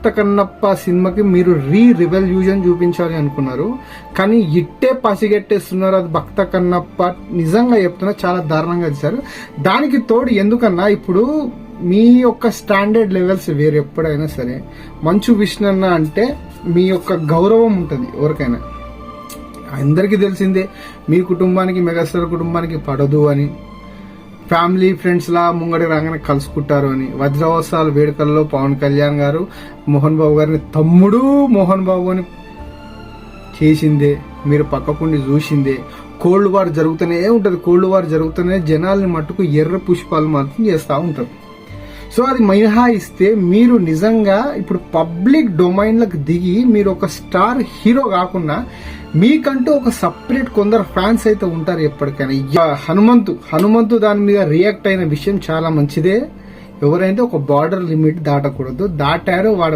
భక్త కన్నప్ప సినిమాకి మీరు రివల్యూషన్ చూపించాలి అనుకున్నారు, కానీ ఇట్టే పసిగట్టేస్తున్నారు. అది భక్త కన్నప్ప నిజంగా చెప్తున్నా చాలా దారుణంగా చేశారు. దానికి తోడు ఎందుకన్నా ఇప్పుడు మీ యొక్క స్టాండర్డ్ లెవెల్స్ వేరు. ఎప్పుడైనా సరే మంచు విష్ణు అన్న అంటే మీ యొక్క గౌరవం ఉంటుంది ఎవరికైనా. అందరికీ తెలిసిందే మీ కుటుంబానికి మెగాస్టార్ కుటుంబానికి పడదు అని, ఫ్యామిలీ ఫ్రెండ్స్ లా ముంగడి రాగానే కలుసుకుంటారు అని. వజ్రవత్సరాల వేడుకల్లో పవన్ కళ్యాణ్ గారు మోహన్ బాబు గారిని తమ్ముడు మోహన్ బాబు అని చేసిందే, మీరు పక్కకుండి చూసిందే. కోల్డ్ వార్ జరుగుతూనే ఉంటుంది, కోల్డ్ వార్ జరుగుతూనే జనాల్ని మట్టుకు ఎర్ర పుష్పాలు మాత్రం చేస్తూ ఉంటారు. సో అది మినహాయిస్తే మీరు నిజంగా ఇప్పుడు పబ్లిక్ డొమైన్లకు దిగి మీరు ఒక స్టార్ హీరో కాకుండా మీకంటూ ఒక సపరేట్ కొందరు ఫ్యాన్స్ అయితే ఉంటారు ఎప్పటికైనా. హనుమంతు దాని మీద రియాక్ట్ అయిన విషయం చాలా మంచిదే. ఎవరైతే ఒక బార్డర్ లిమిట్ దాటకూడదు, దాటారో వాడు